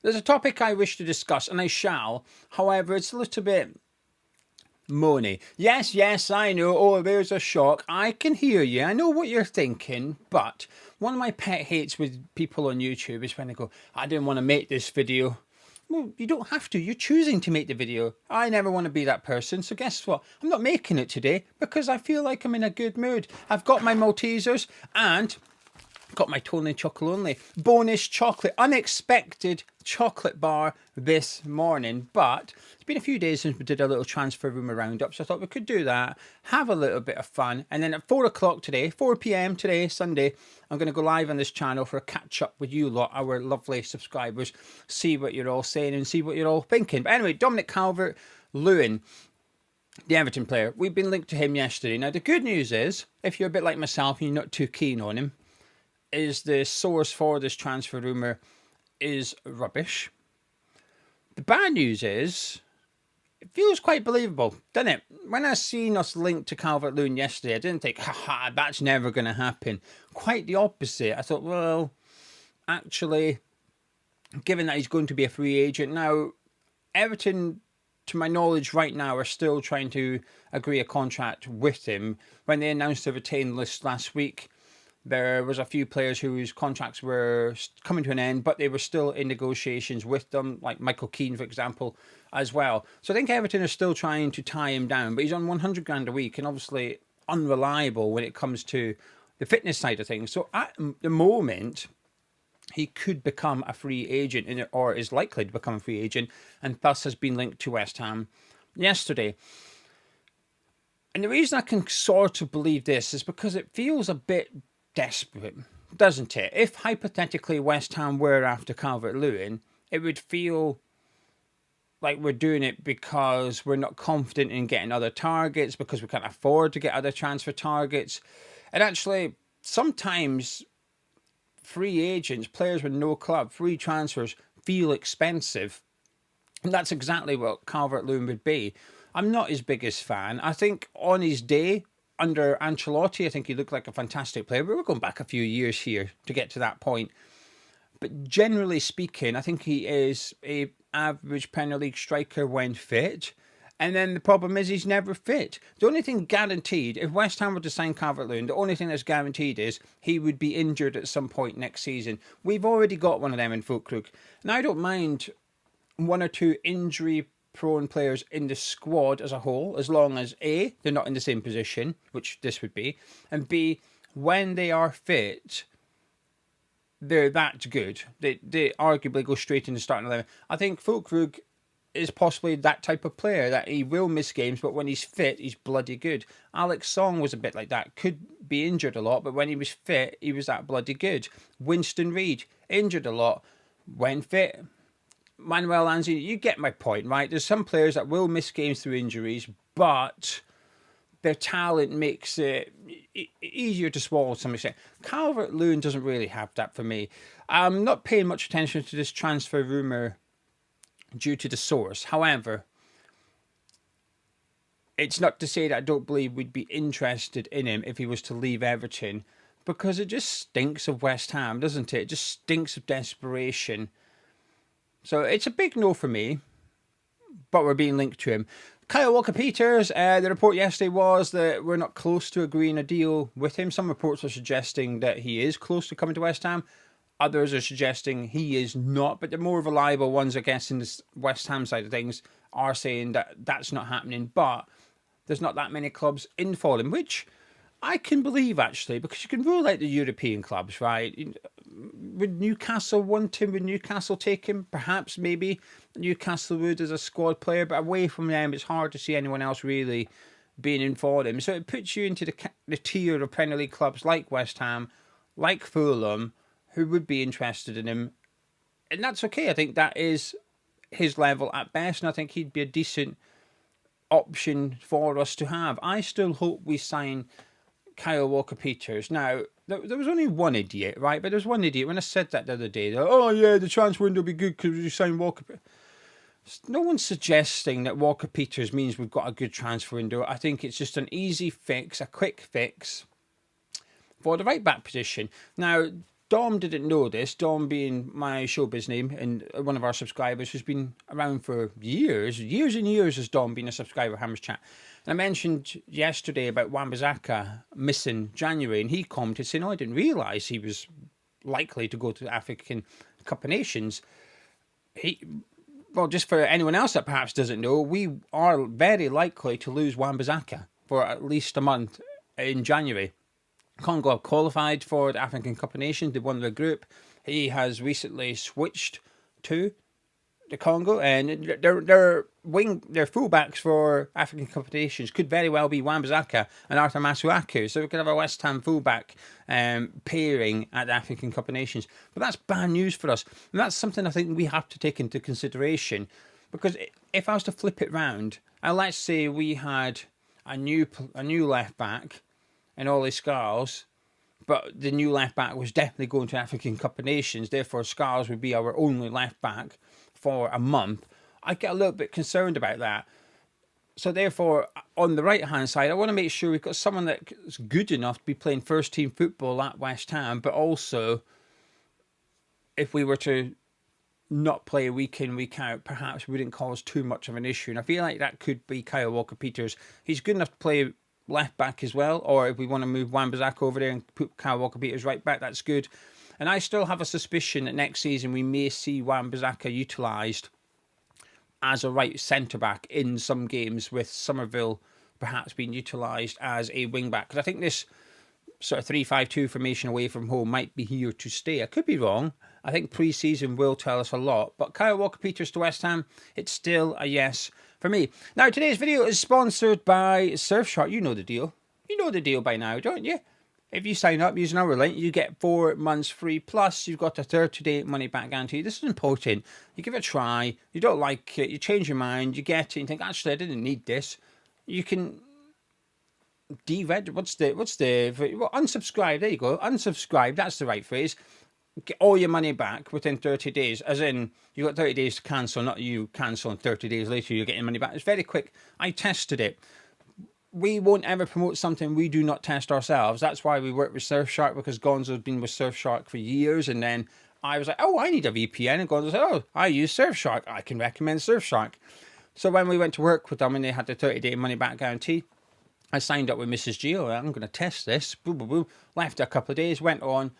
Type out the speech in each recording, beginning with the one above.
There's a topic I wish to discuss, and I shall. However, it's a little bit moany. Yes, I know. Oh, there's a shock. I can hear you. I know what you're thinking, but one of my pet hates with people on YouTube is when they go, I didn't want to make this video. Well, you don't have to. You're choosing to make the video. I never want to be that person. So guess what? I'm not making it today because I feel like I'm in a good mood. I've got my Maltesers and got my Tony Chocolonely bonus chocolate, unexpected chocolate bar this morning. But it's been a few days since we did a little transfer rumour roundup, so I thought we could do that, have a little bit of fun, and then at 4 o'clock today, 4 p.m. today, Sunday, I'm going to go live on this channel for a catch up with you lot, our lovely subscribers, see what you're all saying and see what you're all thinking. But anyway, Dominic Calvert-Lewin, the Everton player, we've been linked to him yesterday. Now the good news is, if you're a bit like myself and you're not too keen on him, is the source for this transfer rumour is rubbish. The bad news is, it feels quite believable, doesn't it? When I seen us linked to Calvert-Lewin yesterday, I didn't think, haha, that's never going to happen. Quite the opposite. I thought, well, actually, given that he's going to be a free agent, now, Everton, to my knowledge right now, are still trying to agree a contract with him. When they announced the retained list last week, there was a few players whose contracts were coming to an end, but they were still in negotiations with them, like Michael Keane, for example, as well. So I think Everton are still trying to tie him down, but he's on 100 grand a week and obviously unreliable when it comes to the fitness side of things. So at the moment, he could become a free agent, or is likely to become a free agent, and thus has been linked to West Ham yesterday. And the reason I can sort of believe this is because it feels a bit desperate, doesn't it? If hypothetically West Ham were after Calvert-Lewin, it would feel like we're doing it because we're not confident in getting other targets, because we can't afford to get other transfer targets. And actually, sometimes free agents, players with no club, free transfers feel expensive. And that's exactly what Calvert-Lewin would be. I'm not his biggest fan. I think on his day, under Ancelotti, I think he looked like a fantastic player. But we're going back a few years here to get to that point. But generally speaking, I think he is an average Premier League striker when fit. And then the problem is he's never fit. The only thing guaranteed, if West Ham were to sign Calvert-Lewin, the only thing that's guaranteed is he would be injured at some point next season. We've already got one of them in Füllkrug. And I don't mind one or two injury-prone players in the squad as a whole, as long as A, they're not in the same position, which this would be, and B, when they are fit, they're that good. They arguably go straight into starting 11. I think Füllkrug is possibly that type of player, that he will miss games, but when he's fit, he's bloody good. Alex Song was a bit like that. Could be injured a lot, but when he was fit, he was that bloody good. Winston Reid, injured a lot, when fit. Manuel Lanzini, you get my point, right? There's some players that will miss games through injuries, but their talent makes it easier to swallow to some extent. Calvert-Lewin doesn't really have that for me. I'm not paying much attention to this transfer rumour due to the source. However, it's not to say that I don't believe we'd be interested in him if he was to leave Everton, because it just stinks of West Ham, doesn't it? It just stinks of desperation. So it's a big no for me, but we're being linked to him. Kyle Walker-Peters, the report yesterday was that we're not close to agreeing a deal with him. Some reports are suggesting that he is close to coming to West Ham. Others are suggesting he is not, but the more reliable ones, I guess, in the West Ham side of things are saying that that's not happening. But there's not that many clubs in for him, which I can believe, actually, because you can rule out the European clubs, right? Would Newcastle want him? Would Newcastle take him? Perhaps, maybe. Newcastle would as a squad player, but away from them, it's hard to see anyone else really being in for him. So it puts you into the tier of Premier League clubs like West Ham, like Fulham, who would be interested in him. And that's okay. I think that is his level at best, and I think he'd be a decent option for us to have. I still hope we sign Kyle Walker-Peters. Now, there was only one idiot, right? But there was one idiot when I said that the other day. Oh, yeah, the transfer window will be good because you sign Walker. No one's suggesting that Walker-Peters means we've got a good transfer window. I think it's just an easy fix, a quick fix for the right back position. Now, Dom didn't know this, Dom being my showbiz name and one of our subscribers who's been around for years and years has Dom been a subscriber of Hammers Chat. And I mentioned yesterday about Wan-Bissaka missing January, and he commented saying, "Oh, I didn't realise he was likely to go to the African Cup of Nations." Well, just for anyone else that perhaps doesn't know, we are very likely to lose Wan-Bissaka for at least a month in January. Congo have qualified for the African Cup of Nations. They won their group. He has recently switched to the Congo, and their fullbacks for African Cup of Nations could very well be Wan-Bissaka and Arthur Masuaku. So we could have a West Ham fullback pairing at the African Cup of Nations. But that's bad news for us, and that's something I think we have to take into consideration. Because if I was to flip it round, and let's say we had a new left back and Ollie Scarles, but the new left back was definitely going to African Cup of Nations, therefore Scarles would be our only left back for a month, I'd get a little bit concerned about that. So therefore, on the right hand side, I want to make sure we've got someone that's good enough to be playing first team football at West Ham, but also if we were to not play week in, week out, perhaps wouldn't cause too much of an issue. And I feel like that could be Kyle Walker-Peters. He's good enough to play left back as well, or if we want to move Wan-Bissaka over there and put Kyle Walker-Peters right back, that's good. And I still have a suspicion that next season we may see Wan-Bissaka utilised as a right centre-back in some games, with Somerville perhaps being utilised as a wing-back. Because I think this sort of 3-5-2 formation away from home might be here to stay. I could be wrong. I think pre-season will tell us a lot. But Kyle Walker-Peters to West Ham, it's still a yes for me. Now, today's video is sponsored by Surfshark. You know the deal. You know the deal by now, don't you? If you sign up using our link, you get 4 months free. Plus, you've got a 30-day money-back guarantee. This is important. You give it a try. You don't like it. You change your mind. You get it. And you think, actually, I didn't need this. You can unsubscribe. There you go. Unsubscribe. That's the right phrase. Get all your money back within 30 days. As in, you've got 30 days to cancel, not you cancel and 30 days later you're getting money back. It's very quick. I tested it. We won't ever promote something we do not test ourselves. That's why we work with Surfshark, because Gonzo's been with Surfshark for years, and then I was like, oh, I need a VPN, and Gonzo said, oh, I use Surfshark. I can recommend Surfshark. So when we went to work with them and they had the 30-day money-back guarantee, I signed up with Mrs. Gio. I'm going to test this. Boom, boom, boom. Left it a couple of days, went on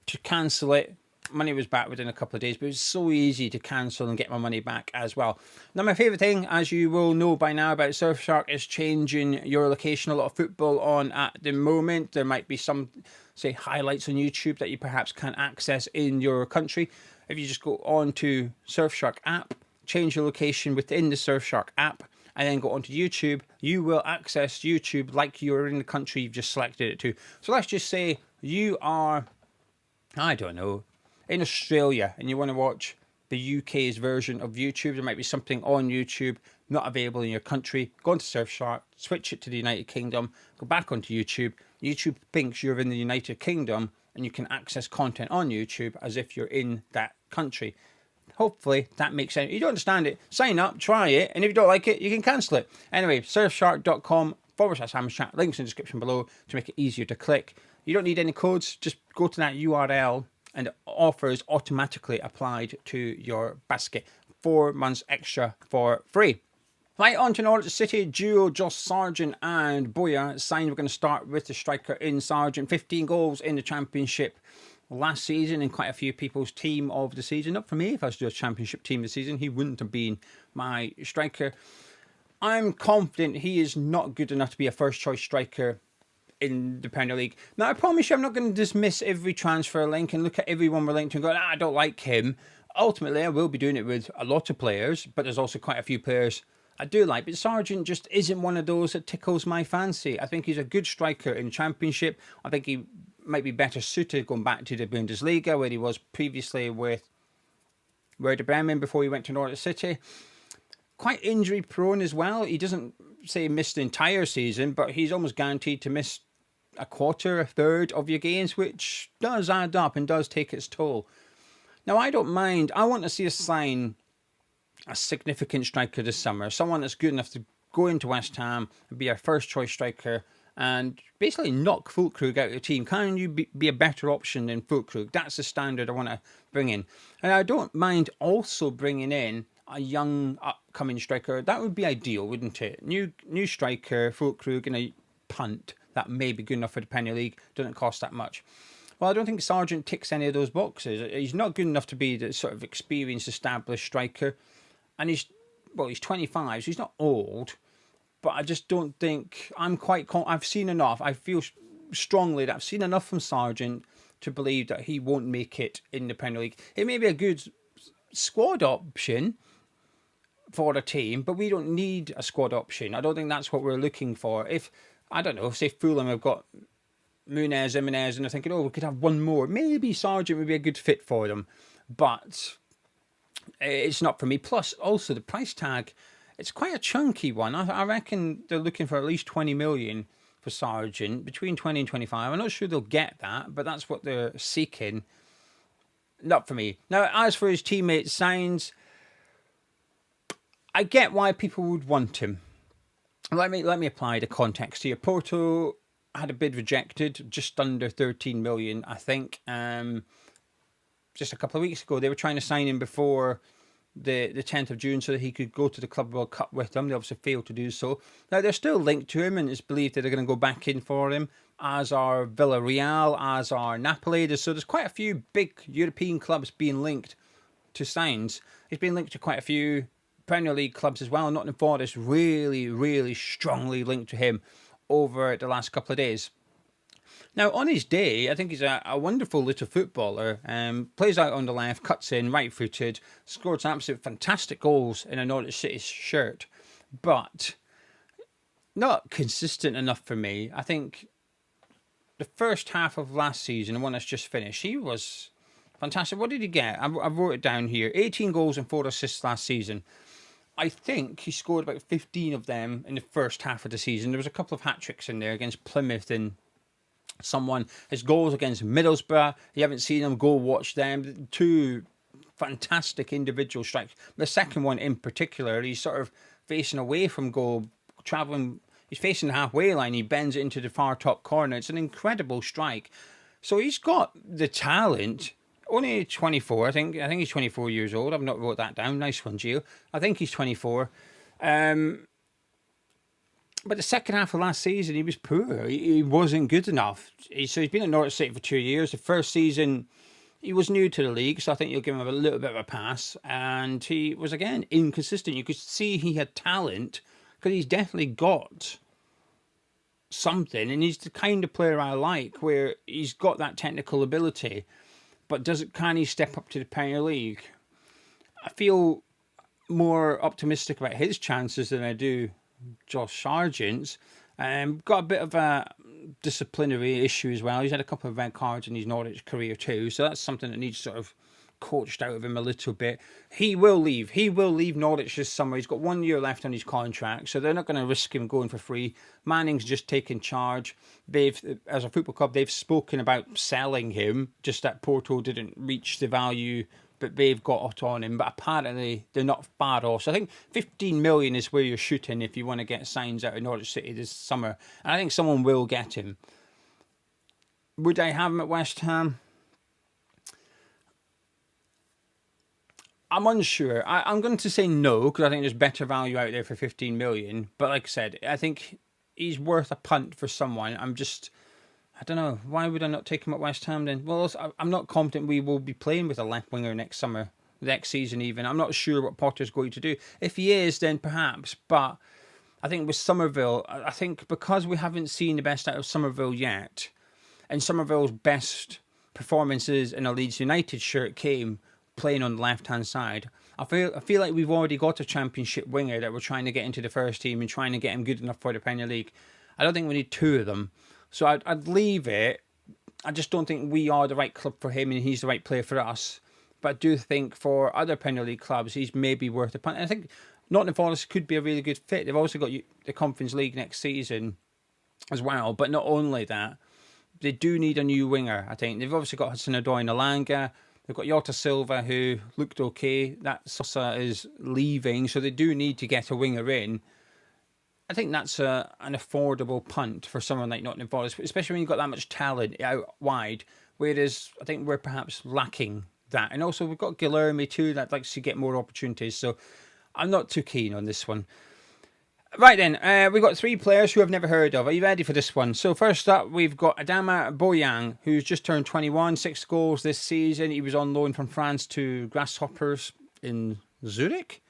to cancel it. Money was back within a couple of days, but it was so easy to cancel and get my money back as well. Now, my favourite thing, as you will know by now about Surfshark, is changing your location. A lot of football on at the moment. There might be some, say, highlights on YouTube that you perhaps can't access in your country. If you just go on to Surfshark app, change your location within the Surfshark app, and then go onto YouTube, you will access YouTube like you're in the country you've just selected it to. So let's just say you are, I don't know, in Australia and you want to watch the UK's version of YouTube. There might be something on YouTube not available in your country. Go onto Surfshark, switch it to the United Kingdom, go back onto YouTube. YouTube thinks you're in the United Kingdom and you can access content on YouTube as if you're in that country. Hopefully that makes sense. If you don't understand it, sign up, try it, and if you don't like it, you can cancel it. Anyway, surfshark.com/hammerchat. Links in the description below to make it easier to click. You don't need any codes, just go to that URL and offers automatically applied to your basket. 4 months extra for free. Right, on to Norwich City. Duo Josh Sargent and Broja signed. We're going to start with the striker in Sargent. 15 goals in the Championship last season in quite a few people's team of the season. Not for me. If I was to do a Championship team this season, he wouldn't have been my striker. I'm confident he is not good enough to be a first choice striker in the Premier League. Now, I promise you I'm not going to dismiss every transfer link and look at everyone we're linked to and go, I don't like him. Ultimately, I will be doing it with a lot of players, but there's also quite a few players I do like. But Sargent just isn't one of those that tickles my fancy. I think he's a good striker in Championship. I think he might be better suited going back to the Bundesliga, where he was previously with Werder Bremen before he went to Norwich City. Quite injury prone as well. He doesn't say miss the entire season, but he's almost guaranteed to miss a quarter, a third of your games, which does add up and does take its toll. Now, I don't mind. I want to see us sign a significant striker this summer. Someone that's good enough to go into West Ham and be our first choice striker and basically knock Füllkrug out of the team. Can you be a better option than Füllkrug? That's the standard I want to bring in. And I don't mind also bringing in a young upcoming striker. That would be ideal, wouldn't it? New striker, Füllkrug, and a punt that may be good enough for the Premier League. Doesn't cost that much. Well, I don't think Sargent ticks any of those boxes. He's not good enough to be the sort of experienced, established striker. And he's 25, so he's not old. But I just don't think... I've seen enough. I feel strongly that I've seen enough from Sargent to believe that he won't make it in the Premier League. It may be a good squad option for the team, but we don't need a squad option. I don't think that's what we're looking for. If, I don't know, say Fulham have got Jimenez, and they're thinking, oh, we could have one more. Maybe Sargent would be a good fit for them. But it's not for me. Plus, also, the price tag, it's quite a chunky one. I reckon they're looking for at least 20 million for Sargent, between 20 and 25. I'm not sure they'll get that, but that's what they're seeking. Not for me. Now, as for his teammate Sainz, I get why people would want him. Let me apply the context here. Porto had a bid rejected, just under 13 million, I think. Just a couple of weeks ago, they were trying to sign him before the 10th of June so that he could go to the Club World Cup with them. They obviously failed to do so. Now, they're still linked to him, and it's believed that they're going to go back in for him, as are Villarreal, as are Napoli. So there's quite a few big European clubs being linked to Sainz. He's been linked to quite a few Premier League clubs as well. Nottingham Forest really, really strongly linked to him over the last couple of days. Now, on his day, I think he's a wonderful little footballer. Plays out on the left, cuts in, right-footed, scores absolute fantastic goals in a Norwich City shirt, but not consistent enough for me. I think the first half of last season, the one that's just finished, he was fantastic. What did he get? I wrote it down here. 18 goals and 4 assists last season. I think he scored about 15 of them in the first half of the season. There was a couple of hat-tricks in there against Plymouth and someone. His goals against Middlesbrough, you haven't seen them, go watch them. 2 fantastic individual strikes. The second one in particular, he's sort of facing away from goal, travelling. He's facing the halfway line. He bends it into the far top corner. It's an incredible strike. So he's got the talent. Only 24, I think he's 24 years old. I've not wrote that down. Nice one, Gio. I think he's 24. But the second half of last season, he was poor. He wasn't good enough. So he's been at Norwich City for 2 years. The first season, he was new to the league, so I think you'll give him a little bit of a pass. And he was, again, inconsistent. You could see he had talent, because he's definitely got something. And he's the kind of player I like, where he's got that technical ability. But can he step up to the Premier League? I feel more optimistic about his chances than I do Josh Sargent's. Got a bit of a disciplinary issue as well. He's had a couple of red cards in his Norwich career too, so that's something that needs sort of coached out of him a little bit. He will leave. He will leave Norwich this summer. He's got 1 year left on his contract, so they're not going to risk him going for free. Manning's just taken charge. As a football club, they've spoken about selling him, just that Porto didn't reach the value that they've got on him, but apparently they're not far off. So I think 15 million is where you're shooting if you want to get Sainz out of Norwich City this summer. And I think someone will get him. Would I have him at West Ham? I'm unsure. I'm going to say no, because I think there's better value out there for 15 million. But like I said, I think he's worth a punt for someone. I don't know. Why would I not take him at West Ham then? Well, I'm not confident we will be playing with a left winger next summer, next season even. I'm not sure what Potter's going to do. If he is, then perhaps. But I think with Somerville, I think because we haven't seen the best out of Somerville yet, and Somerville's best performances in a Leeds United shirt came playing on the left-hand side, I feel like we've already got a championship winger that we're trying to get into the first team and trying to get him good enough for the Premier League. I don't think we need 2 of them. So I'd leave it. I just don't think we are the right club for him and he's the right player for us. But I do think for other Premier League clubs, he's maybe worth a punt. And I think Nottingham Forest could be a really good fit. They've also got the Conference League next season as well. But not only that, they do need a new winger, I think. They've obviously got Hudson-Odoi and Alanga. They've got Jota Silva, who looked okay. That Sosa is leaving, so they do need to get a winger in. I think that's an affordable punt for someone like Nottingham Forest, especially when you've got that much talent out wide. Whereas I think we're perhaps lacking that. And also we've got Guilherme too that likes to get more opportunities. So I'm not too keen on this one. Right then, we've got 3 players who I've never heard of. Are you ready for this one? So first up, we've got Adama Boyang, who's just turned 21, 6 goals this season. He was on loan from France to Grasshoppers in Zurich.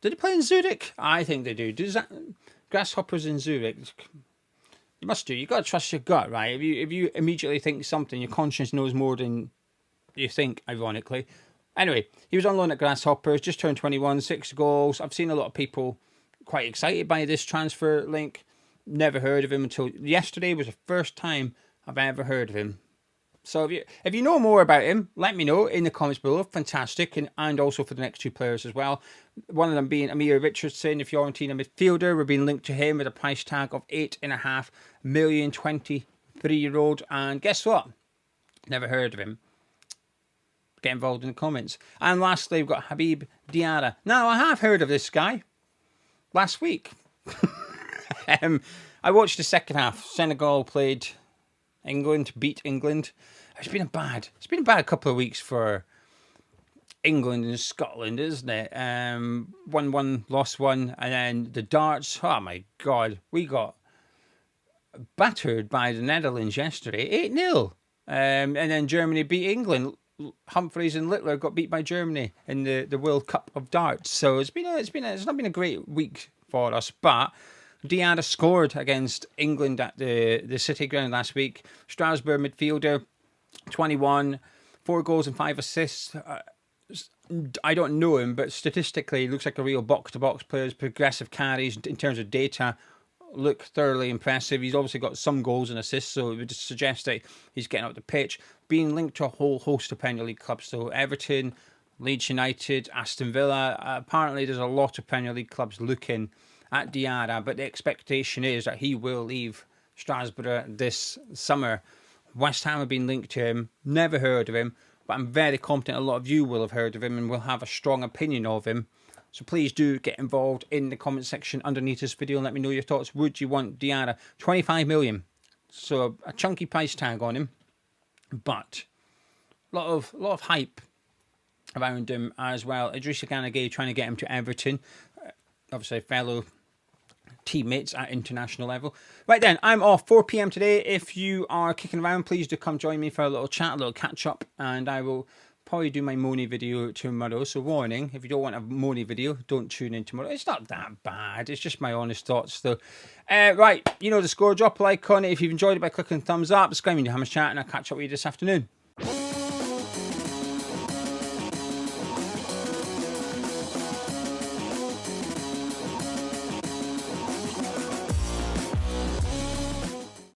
Did he play in Zurich? I think they do. Does that Grasshoppers in Zurich? You must do. You got to trust your gut, right? If you immediately think something, your conscience knows more than you think. Ironically, anyway, he was on loan at Grasshoppers, just turned 21, 6 goals. I've seen a lot of people quite excited by this transfer link. Never heard of him until yesterday. Was the first time I've ever heard of him. So if you know more about him, let me know in the comments below. Fantastic. And also for the next 2 players as well. One of them being Amir Richardson, a Fiorentina midfielder. We're being linked to him with a price tag of 8.5 million, 23-year-old. And guess what? Never heard of him. Get involved in the comments. And lastly, we've got Habib Diarra. Now, I have heard of this guy last week. I watched the second half. Senegal played England, beat England. It's been a bad couple of weeks for England and Scotland, isn't it? 1-1, lost 1, and then the darts. Oh my God, we got battered by the Netherlands yesterday, 8-0. And then Germany beat England. Humphreys and Littler got beat by Germany in the World Cup of Darts. So it's not been a great week for us, but Diarra scored against England at the City ground last week. Strasbourg midfielder, 21, 4 goals and 5 assists. I don't know him, but statistically, he looks like a real box-to-box player. His progressive carries in terms of data look thoroughly impressive. He's obviously got some goals and assists, so it would suggest that he's getting up the pitch. Being linked to a whole host of Premier League clubs, so Everton, Leeds United, Aston Villa. Apparently, there's a lot of Premier League clubs looking at Diarra, but the expectation is that he will leave Strasbourg this summer. West Ham have been linked to him. Never heard of him, but I'm very confident a lot of you will have heard of him and will have a strong opinion of him. So please do get involved in the comment section underneath this video and let me know your thoughts. Would you want Diarra? 25 million. So a chunky price tag on him, but a lot of hype around him as well. Idrissa Gana Gueye trying to get him to Everton. Obviously fellow teammates at international level. Right then, I'm off 4 PM today. If you are kicking around, please do come join me for a little chat, a little catch up, and I will probably do my Moni video tomorrow. So warning, if you don't want a Moni video, don't tune in tomorrow. It's not that bad. It's just my honest thoughts though. Right, you know the score. Drop a like on it if you've enjoyed it by clicking thumbs up. Subscribe to Hammer's Chat, and I'll catch up with you this afternoon.